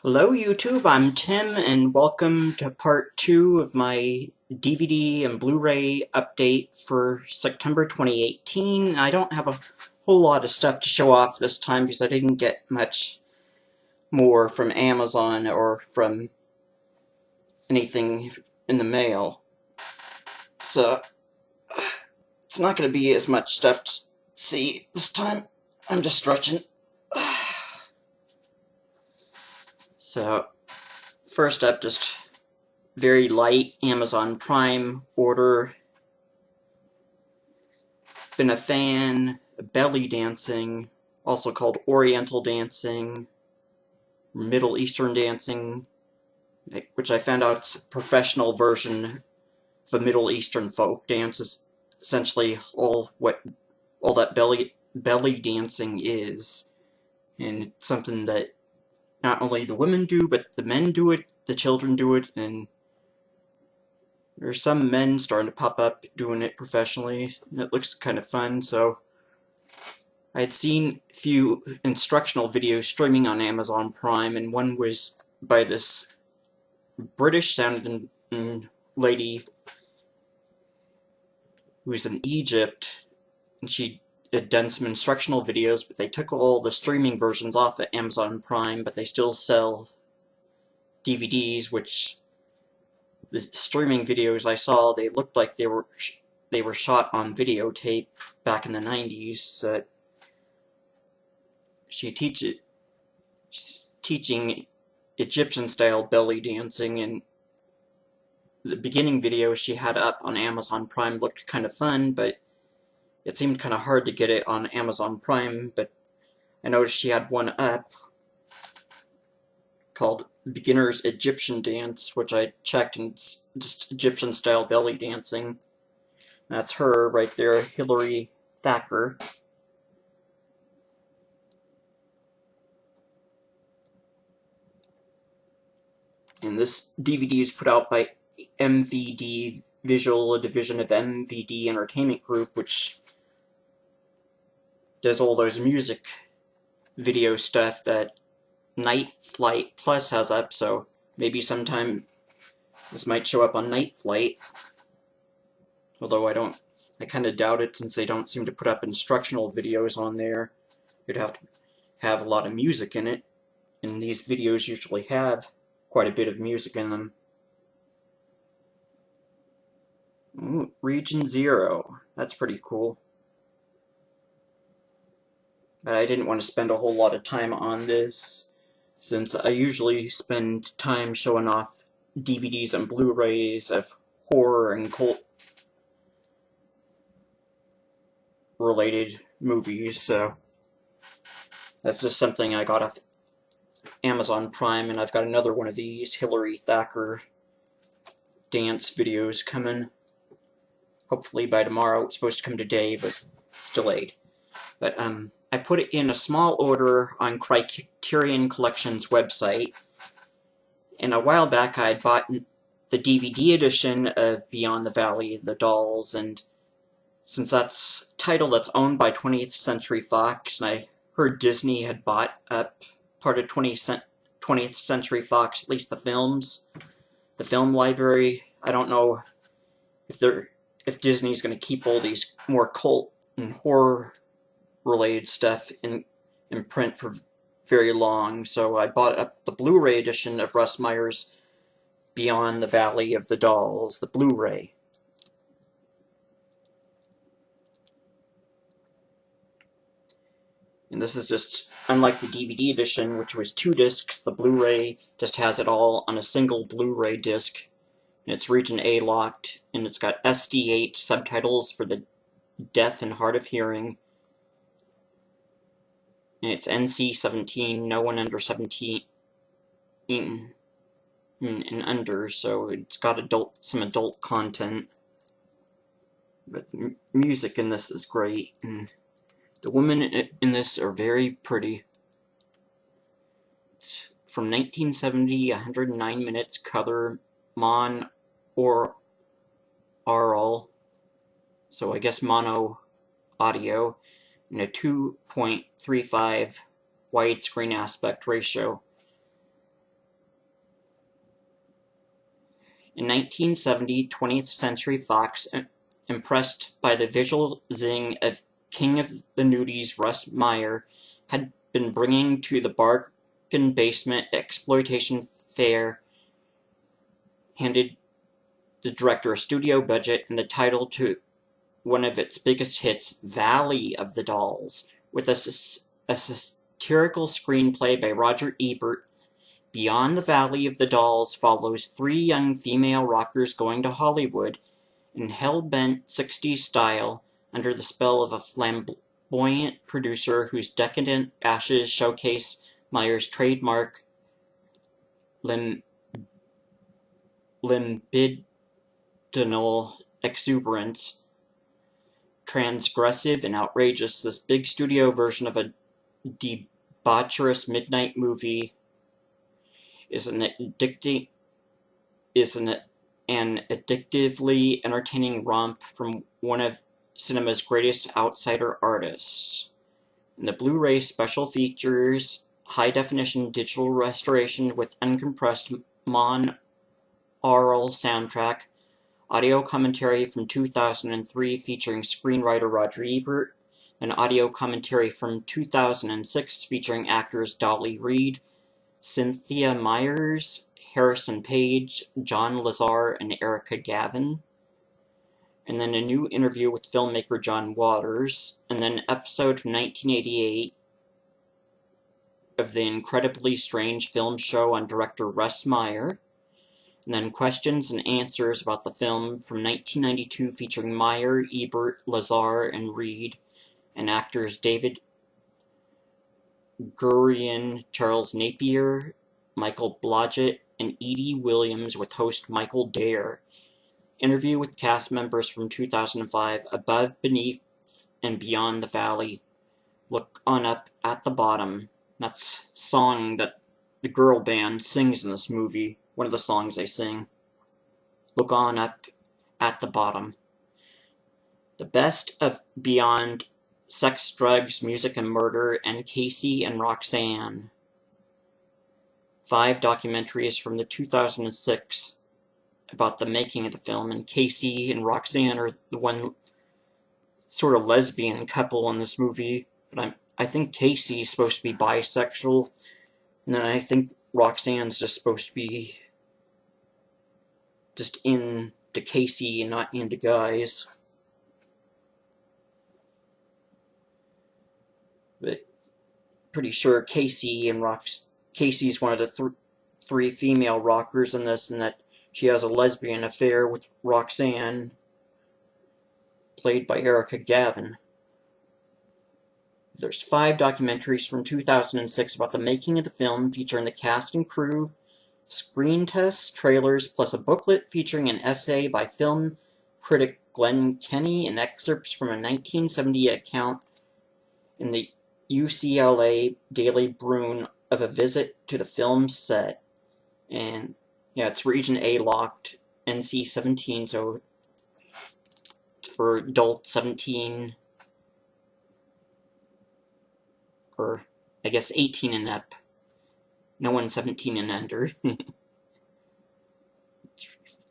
Hello YouTube, I'm Tim and welcome to part 2 of my DVD and Blu-ray update for September 2018. I don't have a whole lot of stuff to show off this time because I didn't get much more from Amazon or from anything in the mail. So, it's not going to be as much stuff to see this time. I'm just stretching. So, first up, just very light Amazon Prime order. Been a fan, belly dancing, also called Oriental dancing, Middle Eastern dancing, which I found out is a professional version of a Middle Eastern folk dance. Is essentially all that belly dancing is, and it's something that not only the women do, but the men do it, the children do it, and there's some men starting to pop up doing it professionally, and it looks kind of fun. So I had seen a few instructional videos streaming on Amazon Prime, and one was by this British-sounding lady who's in Egypt, and she had done some instructional videos, but they took all the streaming versions off of Amazon Prime, but they still sell DVDs, which the streaming videos I saw, they looked like they were shot on videotape back in the 90s. She's teaching Egyptian-style belly dancing, and the beginning video she had up on Amazon Prime looked kind of fun, but it seemed kind of hard to get it on Amazon Prime. But I noticed she had one up called Beginner's Egyptian Dance, which I checked, and it's just Egyptian-style belly dancing. That's her right there, Hilary Thacker. And this DVD is put out by MVD Visual, a division of MVD Entertainment Group, which does all those music video stuff that Night Flight Plus has up, so maybe sometime this might show up on Night Flight. Although I kind of doubt it, since they don't seem to put up instructional videos on there. You'd have to have a lot of music in it, and these videos usually have quite a bit of music in them. Ooh, Region Zero. That's pretty cool. But I didn't want to spend a whole lot of time on this, since I usually spend time showing off DVDs and Blu-rays of horror and cult related movies, so that's just something I got off Amazon Prime, and I've got another one of these Hilary Thacker dance videos coming. Hopefully by tomorrow. It's supposed to come today, but it's delayed. But I put it in a small order on Criterion Collection's website, and a while back I had bought the DVD edition of Beyond the Valley of the Dolls, and since that's a title that's owned by 20th Century Fox, and I heard Disney had bought up part of 20th Century Fox, at least the film library. I don't know if Disney's going to keep all these more cult and horror related stuff in print for very long, so I bought up the Blu-ray edition of Russ Meyer's Beyond the Valley of the Dolls, the Blu-ray. And this is just, unlike the DVD edition, which was 2 discs, the Blu-ray just has it all on a single Blu-ray disc. And it's Region A locked, and it's got SD8 subtitles for the deaf and hard of hearing. And it's NC-17, no one under 17 and under, so it's got some adult content. But the music in this is great, and the women in this are very pretty. It's from 1970, 109 minutes, color mon or aural, so I guess mono audio, and a 2.35 widescreen aspect ratio. In 1970, 20th Century Fox, impressed by the visual zing of King of the Nudies Russ Meyer, had been bringing to the bargain basement exploitation fare, handed the director a studio budget and the title to one of its biggest hits, Valley of the Dolls, with a satirical screenplay by Roger Ebert. Beyond the Valley of the Dolls follows three young female rockers going to Hollywood in hell-bent 60s style under the spell of a flamboyant producer whose decadent ashes showcase Meyer's trademark libidinal exuberance. Transgressive and outrageous, this big studio version of a debaucherous midnight movie is an addictively entertaining romp from one of cinema's greatest outsider artists. And the Blu-ray special features high-definition digital restoration with uncompressed monaural soundtrack, audio commentary from 2003 featuring screenwriter Roger Ebert, and audio commentary from 2006 featuring actors Dolly Reed, Cynthia Myers, Harrison Page, John Lazar, and Erica Gavin. And then a new interview with filmmaker John Waters, and then an episode from 1988 of the incredibly strange film show on director Russ Meyer, and then questions and answers about the film from 1992 featuring Meyer, Ebert, Lazar, and Reed, and actors David Gurion, Charles Napier, Michael Blodgett, and Edie Williams with host Michael Dare. Interview with cast members from 2005, Above, Beneath, and Beyond the Valley. Look on Up at the Bottom. That's a song that the girl band sings in this movie. One of the songs they sing. Look on Up at the Bottom. The best of Beyond Sex, Drugs, Music, and Murder, and Casey and Roxanne. 5 documentaries from the 2006 about the making of the film, and Casey and Roxanne are the one sort of lesbian couple in this movie, but I think Casey's supposed to be bisexual, and then I think Roxanne's just supposed to be just into Casey and not into guys. But pretty sure Casey's one of the three female rockers in this, and that she has a lesbian affair with Roxanne, played by Erica Gavin. There's 5 documentaries from 2006 about the making of the film, featuring the cast and crew, screen tests, trailers, plus a booklet featuring an essay by film critic Glenn Kenny and excerpts from a 1970 account in the UCLA Daily Bruin of a visit to the film set. And yeah, it's region A locked, NC-17, so for adult 17, or I guess 18 and up. No one 17 and under.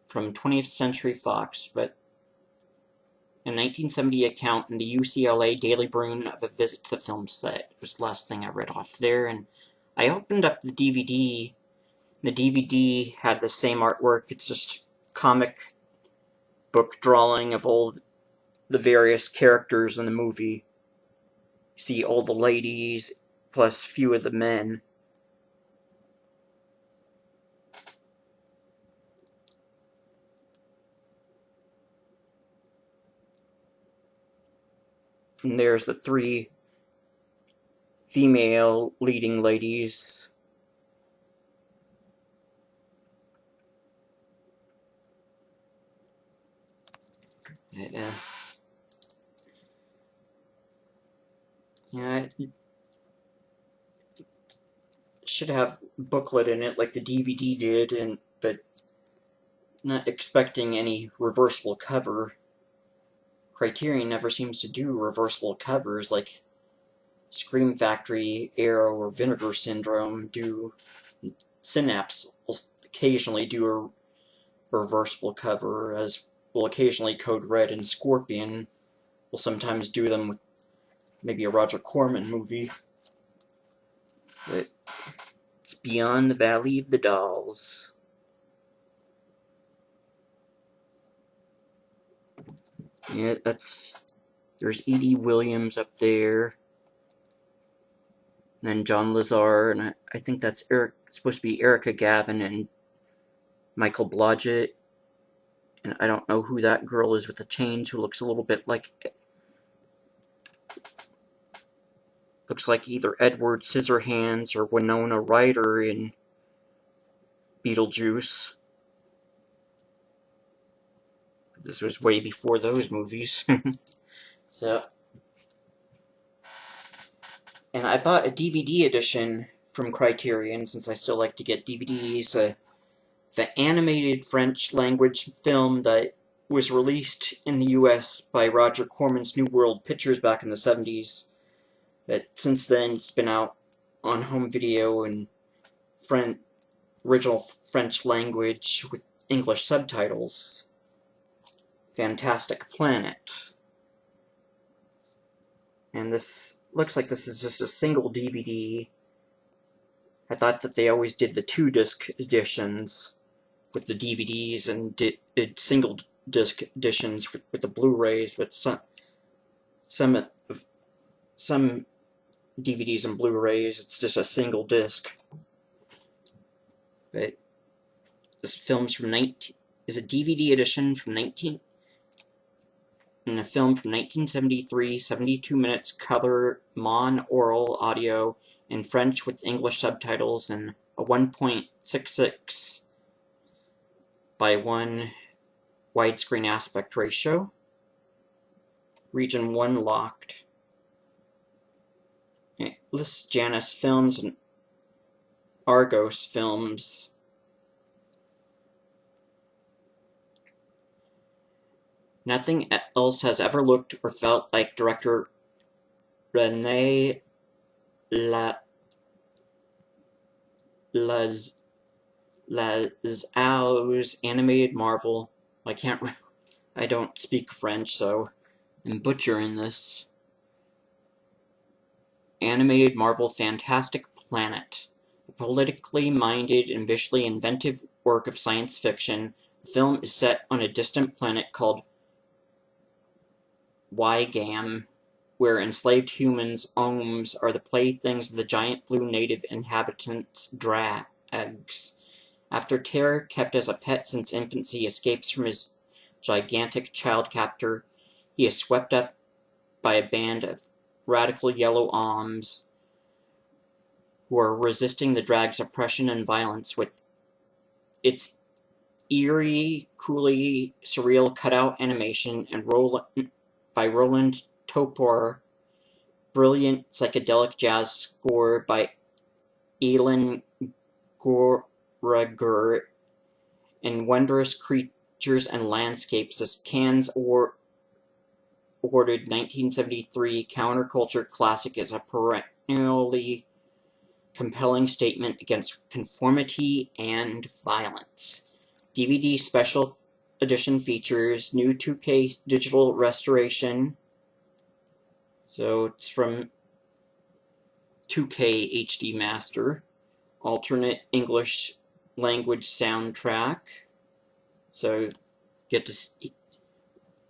From 20th Century Fox, but a 1970 account in the UCLA Daily Bruin of a visit to the film set was the last thing I read off there, and I opened up the DVD. The DVD had the same artwork. It's just comic book drawing of all the various characters in the movie. You see all the ladies, plus few of the men. And there's the 3 female leading ladies. Yeah, it should have a booklet in it like the DVD did, but not expecting any reversible cover. Criterion never seems to do reversible covers. Like, Scream Factory, Arrow, or Vinegar Syndrome do. Synapse will occasionally do a reversible cover, as will occasionally Code Red, and Scorpion will sometimes do them with maybe a Roger Corman movie. But it's Beyond the Valley of the Dolls. Yeah, there's Edie Williams up there. And then John Lazar, and I think that's it's supposed to be Erica Gavin and Michael Blodgett. And I don't know who that girl is with the chains, who looks a little bit like... Looks like either Edward Scissorhands or Winona Ryder in Beetlejuice. This was way before those movies. So... And I bought a DVD edition from Criterion, since I still like to get DVDs. The animated French language film that was released in the US by Roger Corman's New World Pictures back in the 70s. But since then, it's been out on home video in original French language with English subtitles. Fantastic Planet. And this looks like this is just a single DVD. I thought that they always did the 2-disc editions with the DVDs and did single-disc editions with the Blu-rays, but some DVDs and Blu-rays, it's just a single disc. But this film's is a DVD edition from and a film from 1973, 72 minutes, color, mono-aural audio in French with English subtitles, and a 1.66 by 1 widescreen aspect ratio. Region 1 locked. It lists Janus Films and Argos Films. Nothing else has ever looked or felt like director René Lazau's animated Marvel. I don't speak French, so I'm butchering this. Animated Marvel Fantastic Planet. A politically minded and visually inventive work of science fiction, the film is set on a distant planet called Wygam, where enslaved humans, Ohms, are the playthings of the giant blue native inhabitants' drags. After Terror, kept as a pet since infancy, escapes from his gigantic child captor, he is swept up by a band of radical yellow Ohms who are resisting the drag's oppression and violence with its eerie, coolly surreal cutout animation and by Roland Topor, brilliant psychedelic jazz score by Elin Goragur, and wondrous creatures and landscapes. This Cannes awarded 1973 counterculture classic is a perennially compelling statement against conformity and violence. DVD special edition features new 2K digital restoration. So it's from 2K HD Master. Alternate English language soundtrack. So you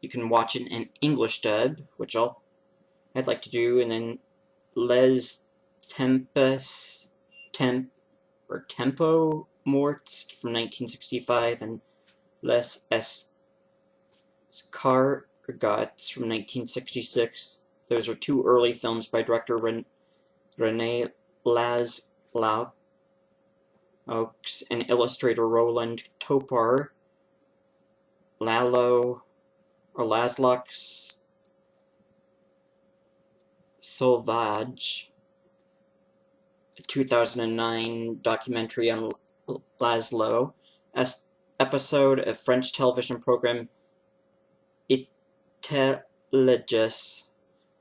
can watch it in English dub, which I'd like to do, and then Les Tempo Morts from 1965, and Les Escargots from 1966. Those are two early films by director René Lazlau and illustrator Roland Topor. Laszlo Sauvage, a 2009 documentary on Laszlo, episode of French television program Intelligence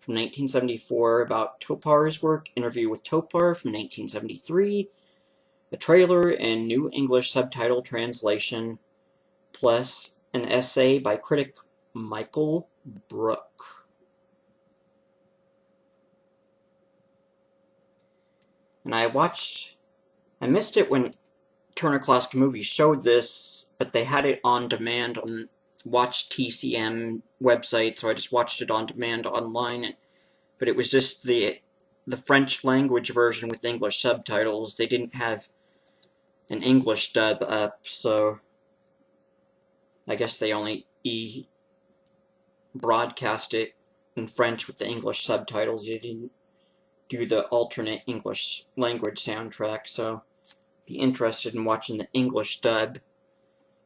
from 1974 about Topar's work, Interview with Topar from 1973, a trailer and new English subtitle translation, plus an essay by critic Michael Brook. And I missed it when Turner Classic Movies showed this, but they had it on demand on Watch TCM website, so I just watched it on demand online. But it was just the French language version with English subtitles. They didn't have an English dub up, so I guess they only broadcast it in French with the English subtitles. They didn't do the alternate English language soundtrack, so be interested in watching the English dub,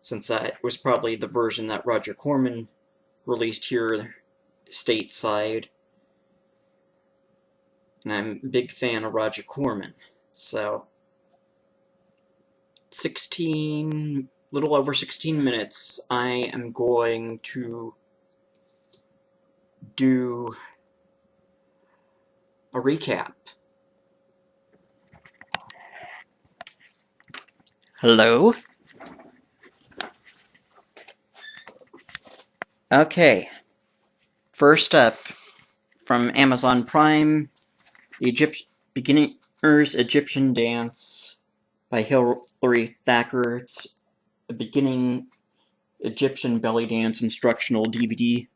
since that was probably the version that Roger Corman released here stateside. And I'm a big fan of Roger Corman. So, little over 16 minutes, I am going to do a recap. Hello? Okay. First up, from Amazon Prime, the Beginner's Egyptian Dance by Hilary Thacker. It's a beginning Egyptian belly dance instructional DVD.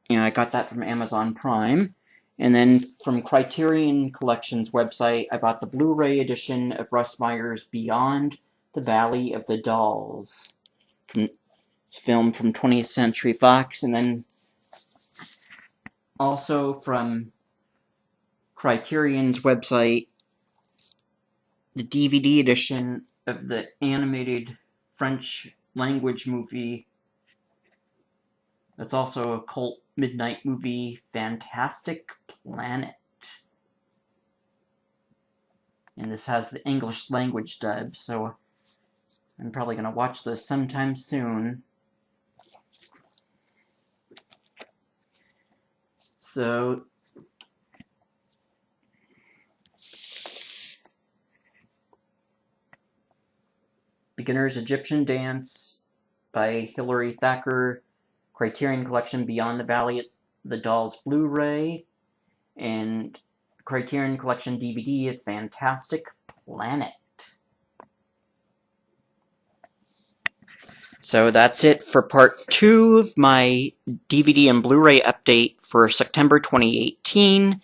And I got that from Amazon Prime. And then from Criterion Collection's website, I bought the Blu-ray edition of Russ Meyer's Beyond the Valley of the Dolls. It's filmed from 20th Century Fox. And then also from Criterion's website, the DVD edition of the animated French language movie that's also a cult midnight movie, Fantastic Planet. And this has the English language dub, so I'm probably going to watch this sometime soon. So, Beginner's Egyptian Dance by Hilary Thacker, Criterion Collection Beyond the Valley of the Dolls Blu-ray, and Criterion Collection DVD of Fantastic Planet. So that's it for part 2 of my DVD and Blu-ray update for September 2018.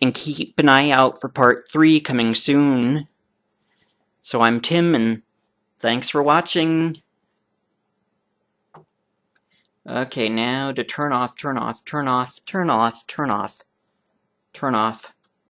And keep an eye out for part 3 coming soon. So I'm Tim, and thanks for watching. Okay, now to turn off.